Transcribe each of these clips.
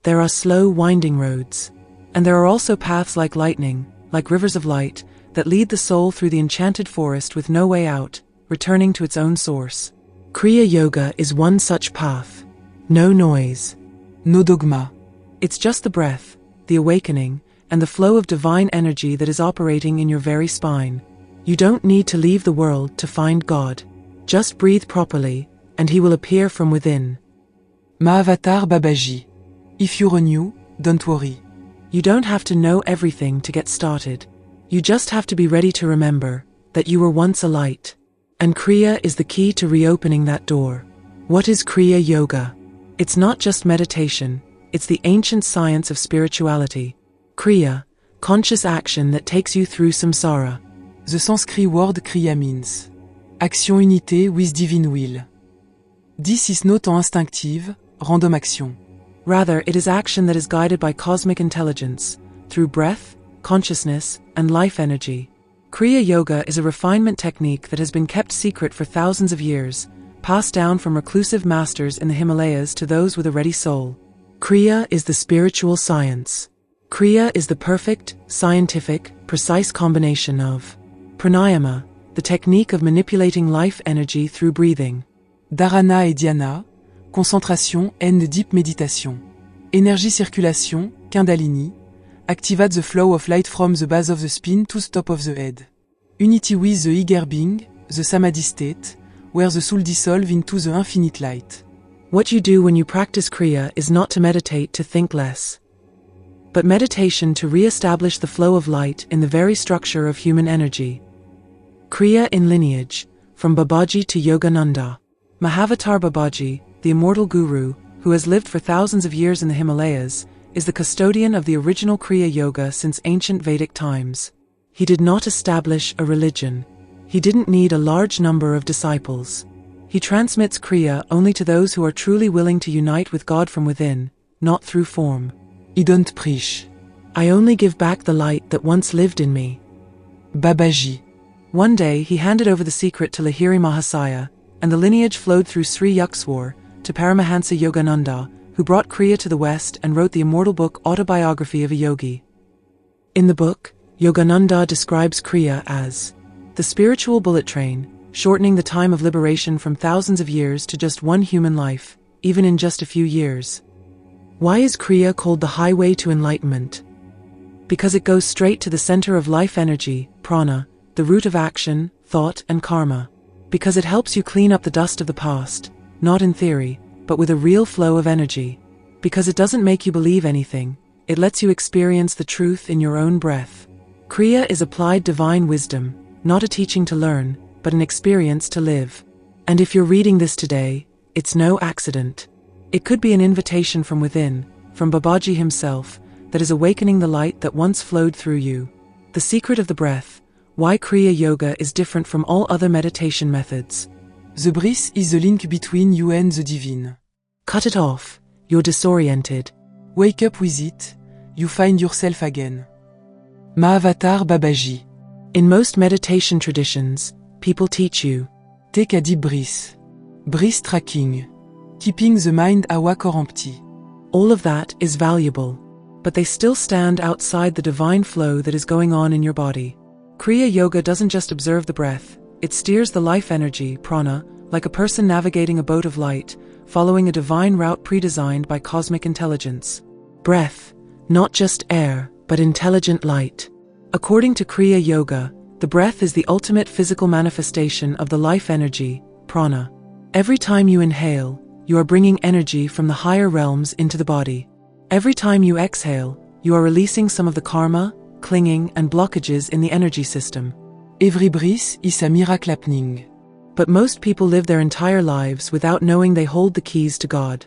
There are slow, winding roads. And there are also paths like lightning, like rivers of light, that lead the soul through the enchanted forest with no way out, returning to its own source. Kriya Yoga is one such path. No noise. No dogma. It's just the breath, the awakening, and the flow of divine energy that is operating in your very spine. You don't need to leave the world to find God. Just breathe properly, and He will appear from within. Mahavatar Babaji. If you're new, don't worry. You don't have to know everything to get started. You just have to be ready to remember that you were once a light. And Kriya is the key to reopening that door. What is Kriya Yoga? It's not just meditation, it's the ancient science of spirituality. Kriya, conscious action that takes you through samsara. The Sanskrit word Kriya means action unité with divine will. This is not an instinctive, random action. Rather, it is action that is guided by cosmic intelligence, through breath, consciousness, and life energy. Kriya Yoga is a refinement technique that has been kept secret for thousands of years, passed down from reclusive masters in the Himalayas to those with a ready soul. Kriya is the spiritual science. Kriya is the perfect, scientific, precise combination of pranayama, the technique of manipulating life energy through breathing. Dharana et dhyana, concentration and deep meditation. Énergie circulation, Kundalini, activate the flow of light from the base of the spine to the top of the head. Unity with the eye-garbing, the samadhi state, where the soul dissolves into the infinite light. What you do when you practice Kriya is not to meditate to think less, but meditation to re-establish the flow of light in the very structure of human energy. Kriya in Lineage, from Babaji to Yogananda. Mahavatar Babaji, the immortal guru, who has lived for thousands of years in the Himalayas, is the custodian of the original Kriya Yoga since ancient Vedic times. He did not establish a religion. He didn't need a large number of disciples. He transmits Kriya only to those who are truly willing to unite with God from within, not through form. I don't preach. I only give back the light that once lived in me. Babaji. One day he handed over the secret to Lahiri Mahasaya, and the lineage flowed through Sri Yukswar to Paramahansa Yogananda, who brought Kriya to the West and wrote the immortal book Autobiography of a Yogi. In the book, Yogananda describes Kriya as the spiritual bullet train, shortening the time of liberation from thousands of years to just one human life, even in just a few years. Why is Kriya called the highway to enlightenment? Because it goes straight to the center of life energy, prana, the root of action, thought, and karma. Because it helps you clean up the dust of the past, not in theory, but with a real flow of energy. Because it doesn't make you believe anything, it lets you experience the truth in your own breath. Kriya is applied divine wisdom, not a teaching to learn, but an experience to live. And if you're reading this today, it's no accident. It could be an invitation from within, from Babaji himself, that is awakening the light that once flowed through you. The secret of the breath, why Kriya Yoga is different from all other meditation methods. The breath is the link between you and the divine. Cut it off, you're disoriented. Wake up with it, you find yourself again. Mahavatar Babaji. In most meditation traditions, people teach you. Take a deep breath. Breath tracking. Keeping the mind awake or empty. All of that is valuable, but they still stand outside the divine flow that is going on in your body. Kriya Yoga doesn't just observe the breath, it steers the life energy, prana, like a person navigating a boat of light, following a divine route pre-designed by cosmic intelligence. Breath, not just air, but intelligent light. According to Kriya Yoga, the breath is the ultimate physical manifestation of the life energy, prana. Every time you inhale, you are bringing energy from the higher realms into the body. Every time you exhale, you are releasing some of the karma, clinging, and blockages in the energy system. Every breath is a miracle happening. But most people live their entire lives without knowing they hold the keys to God.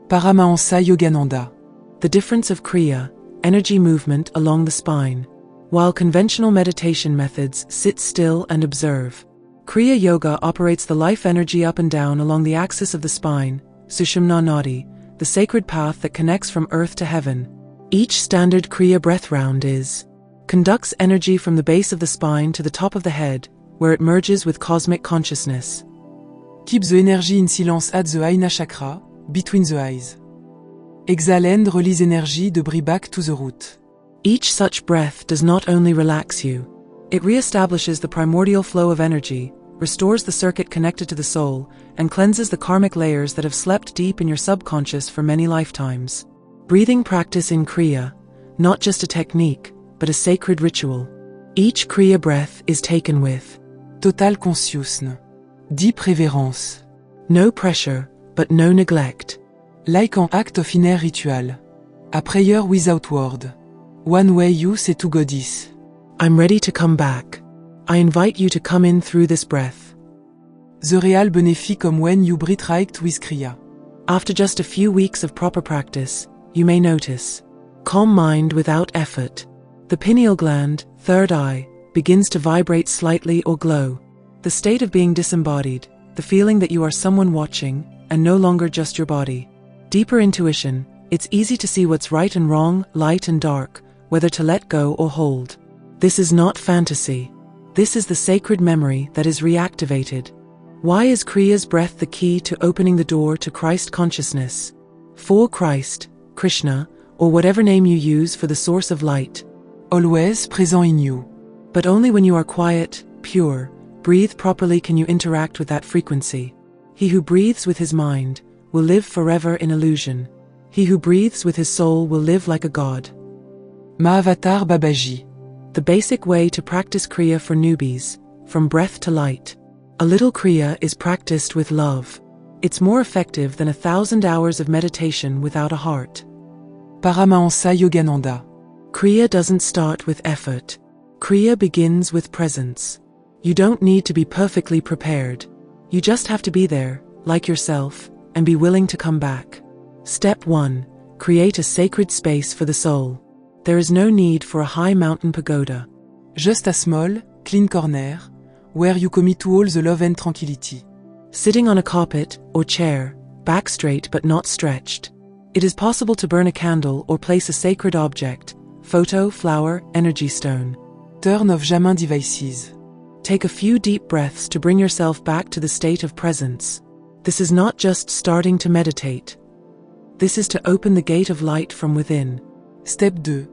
Paramahansa Yogananda. The difference of Kriya, energy movement along the spine. While conventional meditation methods sit still and observe, Kriya Yoga operates the life energy up and down along the axis of the spine, Sushumna Nadi, the sacred path that connects from earth to heaven. Each standard Kriya breath round conducts energy from the base of the spine to the top of the head, where it merges with cosmic consciousness. Keep the energy in silence at the Ajna chakra, between the eyes. Exhale and release energy de bring back to the root. Each such breath does not only relax you, it reestablishes the primordial flow of energy, restores the circuit connected to the soul, and cleanses the karmic layers that have slept deep in your subconscious for many lifetimes. Breathing practice in Kriya, not just a technique, but a sacred ritual. Each Kriya breath is taken with Total consciousness. Deep reverence. no pressure, but no neglect. Like an act of inner ritual. A prayer without word. One way you say to Goddess. I'm ready to come back. I invite you to come in through this breath. The real benefit come when you breathe right with Kriya. After just a few weeks of proper practice, you may notice calm mind without effort. The pineal gland, third eye, begins to vibrate slightly or glow. The state of being disembodied, the feeling that you are someone watching, and no longer just your body. Deeper intuition, it's easy to see what's right and wrong, light and dark, whether to let go or hold. This is not fantasy. This is the sacred memory that is reactivated. Why is Kriya's breath the key to opening the door to Christ consciousness? For Christ, Krishna, or whatever name you use for the source of light. Always present in you. But only when you are quiet, pure, breathe properly can you interact with that frequency. He who breathes with his mind will live forever in illusion. He who breathes with his soul will live like a god. Mahavatar Babaji. The basic way to practice Kriya for newbies, from breath to light. A little Kriya is practiced with love. It's more effective than 1,000 hours of meditation without a heart. Paramahansa Yogananda. Kriya doesn't start with effort. Kriya begins with presence. You don't need to be perfectly prepared. You just have to be there, like yourself, and be willing to come back. Step 1. Create a sacred space for the soul. There is no need for a high mountain pagoda. Just a small, clean corner, where you commit to all the love and tranquility. Sitting on a carpet or chair, back straight but not stretched. It is possible to burn a candle or place a sacred object, photo, flower, energy stone. Turn off jamais devices. Take a few deep breaths to bring yourself back to the state of presence. This is not just starting to meditate. This is to open the gate of light from within. Step 2.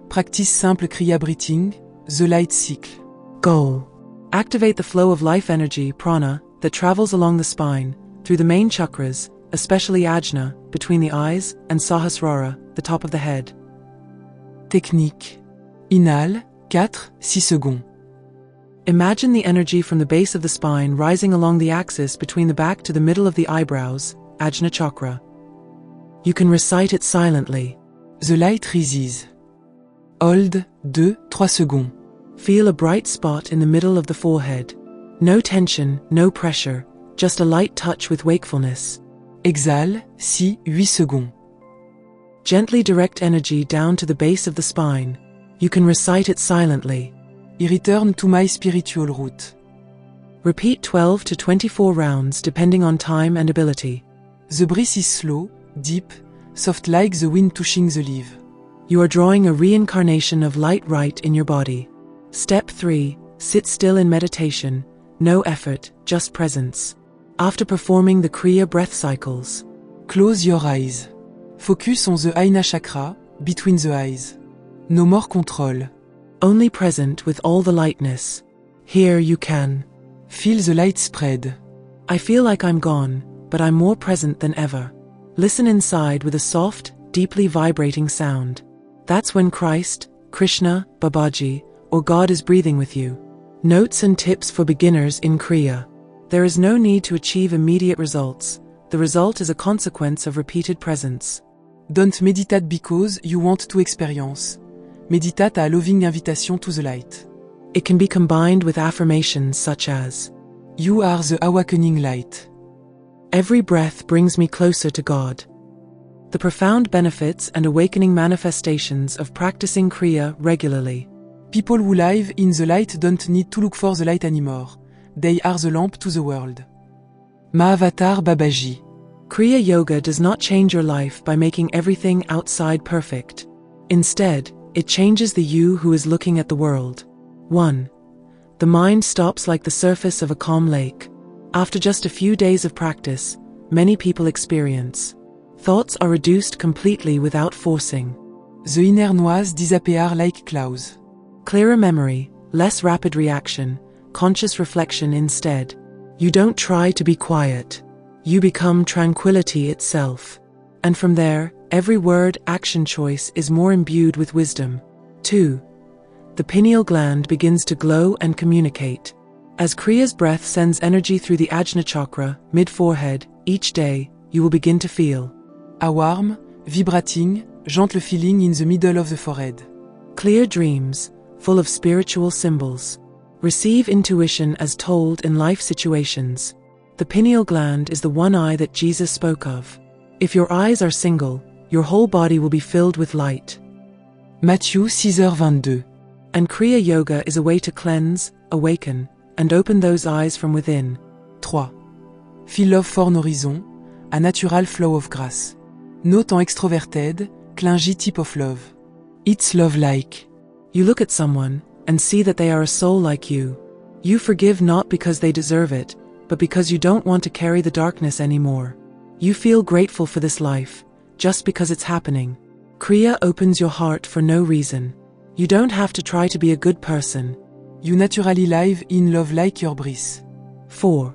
Practice simple Kriya breathing, the light cycle. Goal. Activate the flow of life energy, prana, that travels along the spine, through the main chakras, especially ajna, between the eyes, and sahasrara, the top of the head. Technique. Inhale, 4-6 secondes. Imagine the energy from the base of the spine rising along the axis between the back to the middle of the eyebrows, ajna chakra. You can recite it silently. The light rises. Hold 2-3 secondes. Feel a bright spot in the middle of the forehead. No tension, no pressure, just a light touch with wakefulness. Exhale 6-8 secondes. Gently direct energy down to the base of the spine. You can recite it silently. I return to my spiritual root. Repeat 12 to 24 rounds depending on time and ability. The breath is slow, deep, soft like the wind touching the leaf. You are drawing a reincarnation of light right in your body. Step 3. Sit still in meditation. No effort, just presence. After performing the Kriya breath cycles, close your eyes. Focus on the Ajna chakra, between the eyes. No more control. Only present with all the lightness. Here you can feel the light spread. I feel like I'm gone, but I'm more present than ever. Listen inside with a soft, deeply vibrating sound. That's when Christ, Krishna, Babaji, or God is breathing with you. Notes and tips for beginners in Kriya. There is no need to achieve immediate results. The result is a consequence of repeated presence. Don't meditate because you want to experience. Meditate a loving invitation to the light. It can be combined with affirmations such as, You are the awakening light. Every breath brings me closer to God. The profound benefits and awakening manifestations of practicing Kriya regularly. People who live in the light don't need to look for the light anymore. They are the lamp to the world. Mahavatar Babaji. Kriya Yoga does not change your life by making everything outside perfect. Instead, it changes the you who is looking at the world. 1. The mind stops like the surface of a calm lake. After just a few days of practice, many people experience Thoughts are reduced completely without forcing. The inner noise disappear like clouds. Clearer memory, less rapid reaction, conscious reflection instead. You don't try to be quiet. You become tranquility itself. And from there, every word, action choice is more imbued with wisdom. 2. The pineal gland begins to glow and communicate. As Kriya's breath sends energy through the Ajna chakra, mid-forehead, each day, you will begin to feel A warm, vibrating, gentle feeling in the middle of the forehead. clear dreams, full of spiritual symbols. Receive intuition as told in life situations. The pineal gland is the one eye that Jesus spoke of. If your eyes are single, your whole body will be filled with light. Matthieu 6h22. And Kriya Yoga is a way to cleanse, awaken, and open those eyes from within. 3. Feel love for an horizon, a natural flow of grace. Note en extroverted, clingy type of love. It's love-like. You look at someone and see that they are a soul like you. You forgive not because they deserve it, but because you don't want to carry the darkness anymore. You feel grateful for this life, just because it's happening. Kriya opens your heart for no reason. You don't have to try to be a good person. You naturally live in love like your breath. 4.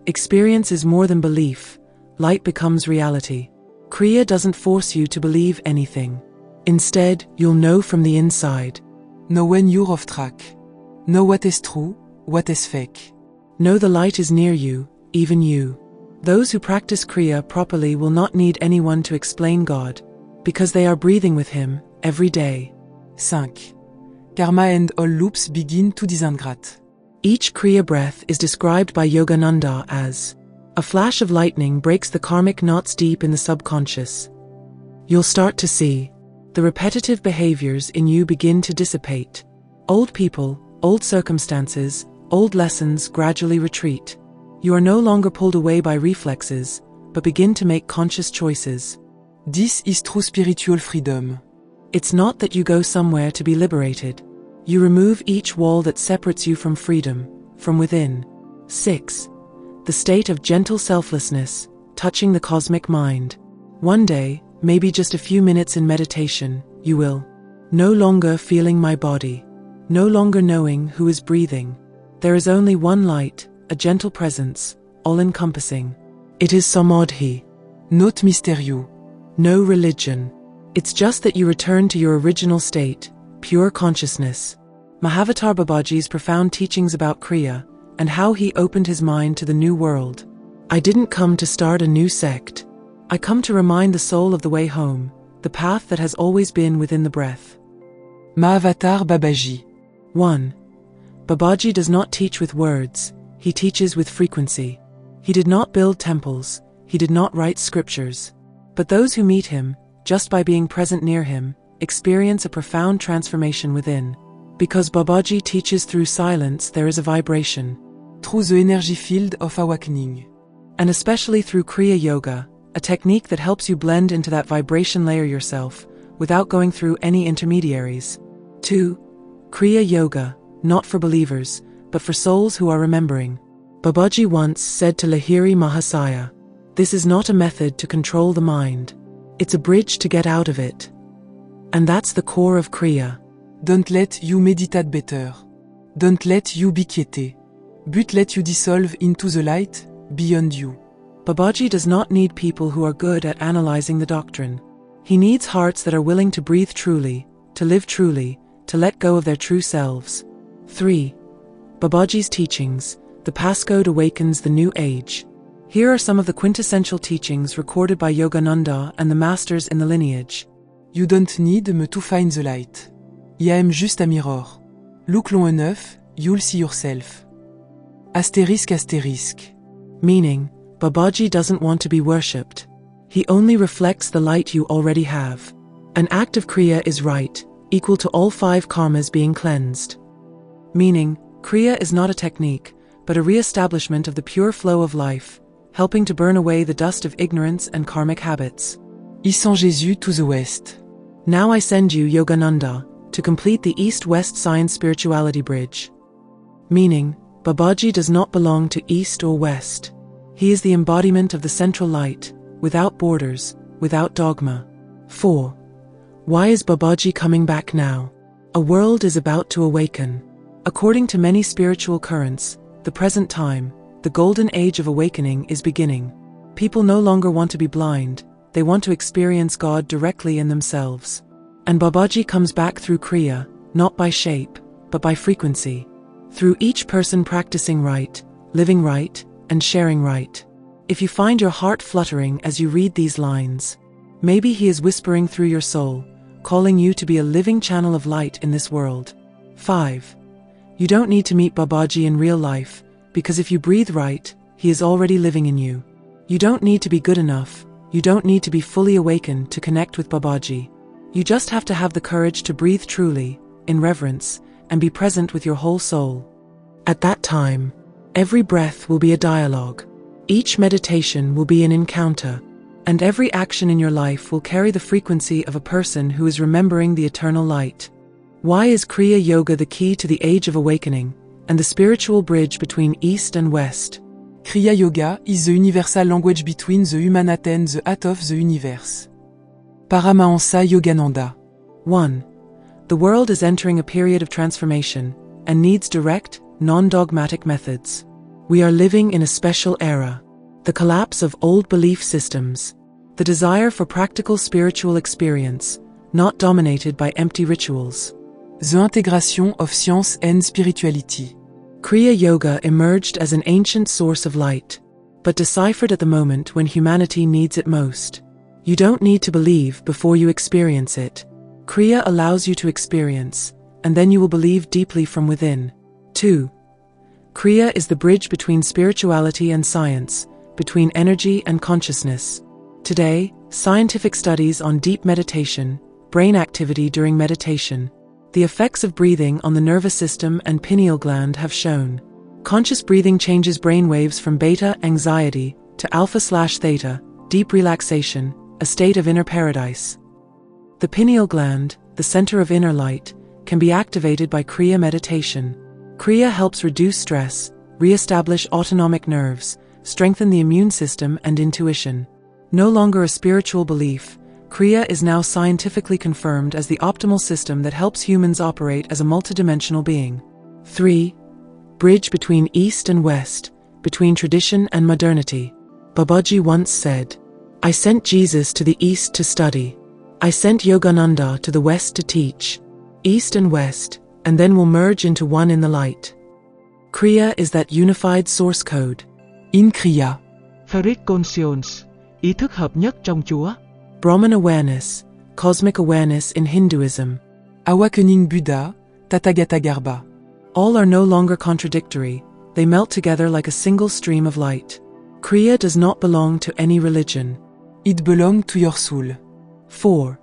Experience is more than belief. Light becomes reality. Kriya doesn't force you to believe anything. Instead, you'll know from the inside. Know when you're off track. Know what is true, what is fake. Know the light is near you, even you. Those who practice Kriya properly will not need anyone to explain God, because they are breathing with Him every day. 5. Karma and all loops begin to disintegrate. Each Kriya breath is described by Yogananda as a flash of lightning breaks the karmic knots deep in the subconscious. You'll start to see the repetitive behaviors in you begin to dissipate. Old people, old circumstances, old lessons gradually retreat. You are no longer pulled away by reflexes, but begin to make conscious choices. This is true spiritual freedom. It's not that you go somewhere to be liberated. You remove each wall that separates you from freedom, from within. 6. The state of gentle selflessness, touching the cosmic mind. One day, maybe just a few minutes in meditation, you will no longer feeling my body, no longer knowing who is breathing. There is only one light, a gentle presence, all-encompassing. It is samadhi. Not mystérieux. No religion. It's just that you return to your original state, pure consciousness. Mahavatar Babaji's profound teachings about Kriya, and how he opened his mind to the new world. I didn't come to start a new sect. I come to remind the soul of the way home, the path that has always been within the breath. Mahavatar Babaji. 1. Babaji does not teach with words, he teaches with frequency. He did not build temples, he did not write scriptures. But those who meet him, just by being present near him, experience a profound transformation within. Because Babaji teaches through silence, there is a vibration. Through the energy field of awakening. And especially through Kriya Yoga, a technique that helps you blend into that vibration layer yourself, without going through any intermediaries. 2. Kriya Yoga, not for believers, but for souls who are remembering. Babaji once said to Lahiri Mahasaya, "This is not a method to control the mind. It's a bridge to get out of it." And that's the core of Kriya. Don't let you meditate better. Don't let you be quiet. But let you dissolve into the light, beyond you. Babaji does not need people who are good at analyzing the doctrine. He needs hearts that are willing to breathe truly, to live truly, to let go of their true selves. 3. Babaji's teachings, the passcode awakens the new age. Here are some of the quintessential teachings recorded by Yogananda and the masters in the lineage. You don't need me to find the light. I am just a mirror. Look long enough, you'll see yourself. Asterisk asterisk. Meaning, Babaji doesn't want to be worshipped. He only reflects the light you already have. An act of Kriya is right, equal to all 5 karmas being cleansed. Meaning, Kriya is not a technique, but a re-establishment of the pure flow of life, helping to burn away the dust of ignorance and karmic habits. I send Jésus to the west. Now I send you Yogananda, to complete the East-West Science Spirituality Bridge. Meaning, Babaji does not belong to East or West. He is the embodiment of the central light, without borders, without dogma. 4. Why is Babaji coming back now? A world is about to awaken. According to many spiritual currents, the present time, the golden age of awakening, is beginning. People no longer want to be blind, they want to experience God directly in themselves. And Babaji comes back through Kriya, not by shape, but by frequency. Through each person practicing right, living right, and sharing right. If you find your heart fluttering as you read these lines, maybe he is whispering through your soul, calling you to be a living channel of light in this world. 5. You don't need to meet Babaji in real life, because if you breathe right, he is already living in you. You don't need to be good enough, you don't need to be fully awakened to connect with Babaji. You just have to have the courage to breathe truly, in reverence, and be present with your whole soul. At that time, every breath will be a dialogue. Each meditation will be an encounter, and every action in your life will carry the frequency of a person who is remembering the eternal light. Why is Kriya Yoga the key to the age of awakening, and the spiritual bridge between East and West? Kriya Yoga is the universal language between the humanity and the heart of the universe. Paramahansa Yogananda. 1. The world is entering a period of transformation, and needs direct, non-dogmatic methods. We are living in a special era. The collapse of old belief systems. The desire for practical spiritual experience, not dominated by empty rituals. The integration of science and spirituality. Kriya Yoga emerged as an ancient source of light, but deciphered at the moment when humanity needs it most. You don't need to believe before you experience it. Kriya allows you to experience, and then you will believe deeply from within. 2. Kriya is the bridge between spirituality and science, between energy and consciousness. Today, scientific studies on deep meditation, brain activity during meditation, the effects of breathing on the nervous system and pineal gland have shown. Conscious breathing changes brain waves from beta, anxiety, to alpha/theta, deep relaxation, a state of inner paradise. The pineal gland, the center of inner light, can be activated by Kriya meditation. Kriya helps reduce stress, re-establish autonomic nerves, strengthen the immune system and intuition. No longer a spiritual belief, Kriya is now scientifically confirmed as the optimal system that helps humans operate as a multidimensional being. 3. Bridge between East and West, between tradition and modernity. Babaji once said, "I sent Jesus to the East to study. I sent Yogananda to the West to teach. East and West, and then will merge into one in the light." Kriya is that unified source code. In Kriya. Ferric conscience, ý thức hợp nhất trong Chúa. Brahman awareness, cosmic awareness in Hinduism. Awakening Buddha, Tathagata Garbha. All are no longer contradictory, they melt together like a single stream of light. Kriya does not belong to any religion. It belongs to your soul. 4.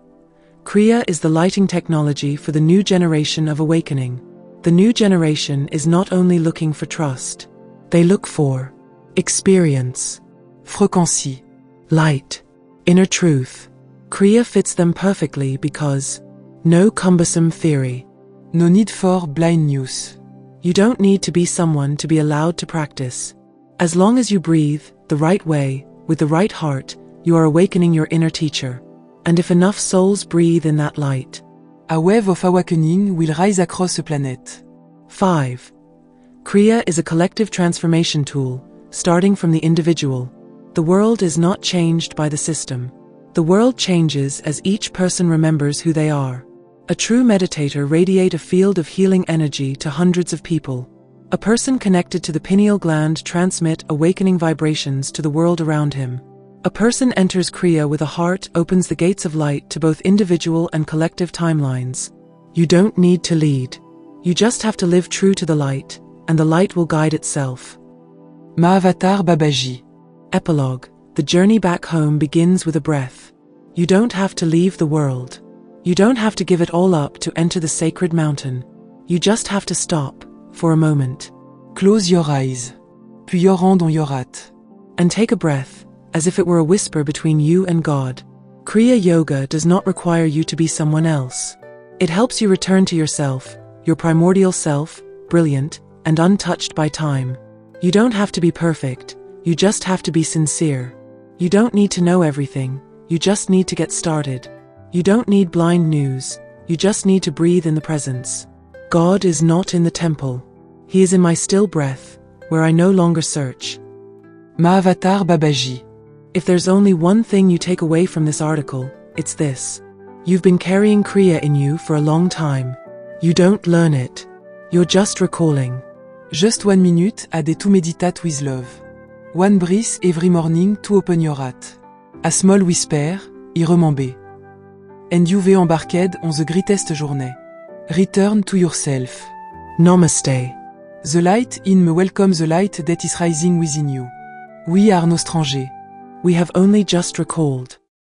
Kriya is the lighting technology for the new generation of awakening. The new generation is not only looking for trust. They look for experience, Fréquency, light, inner truth. Kriya fits them perfectly because no cumbersome theory. no need for blind news. You don't need to be someone to be allowed to practice. As long as you breathe the right way, with the right heart, you are awakening your inner teacher. And if enough souls breathe in that light, A wave of awakening will rise across the planet. 5. Kriya is a collective transformation tool, starting from the individual. The world is not changed by the system. The world changes as each person remembers who they are. A true meditator radiates a field of healing energy to hundreds of people. A person connected to the pineal gland transmits awakening vibrations to the world around him. A person enters Kriya with a heart opens the gates of light to both individual and collective timelines. You don't need to lead. You just have to live true to the light, and the light will guide itself. Mahavatar Babaji. Epilogue. The journey back home begins with a breath. You don't have to leave the world. You don't have to give it all up to enter the sacred mountain. You just have to stop, for a moment. Close your eyes. Puis your hand on your heart. And take a breath, as if it were a whisper between you and God. Kriya Yoga does not require you to be someone else. It helps you return to yourself, your primordial self, brilliant and untouched by time. You don't have to be perfect, you just have to be sincere. You don't need to know everything, You just need to get started. You don't need blind news. You just need to breathe in the presence. God is not in the temple. He is in my still breath, where I no longer search. Mahavatar Babaji. If there's only one thing you take away from this article, it's this. You've been carrying Kriya in you for a long time. You don't learn it. You're just recalling. Just 1 minute a day to meditate with love. One breath every morning to open your heart. A small whisper, I remember. And you've embarked on the greatest journey. Return to yourself. Namaste. The light in me welcome the light that is rising within you. We are no stranger. We have only just recalled.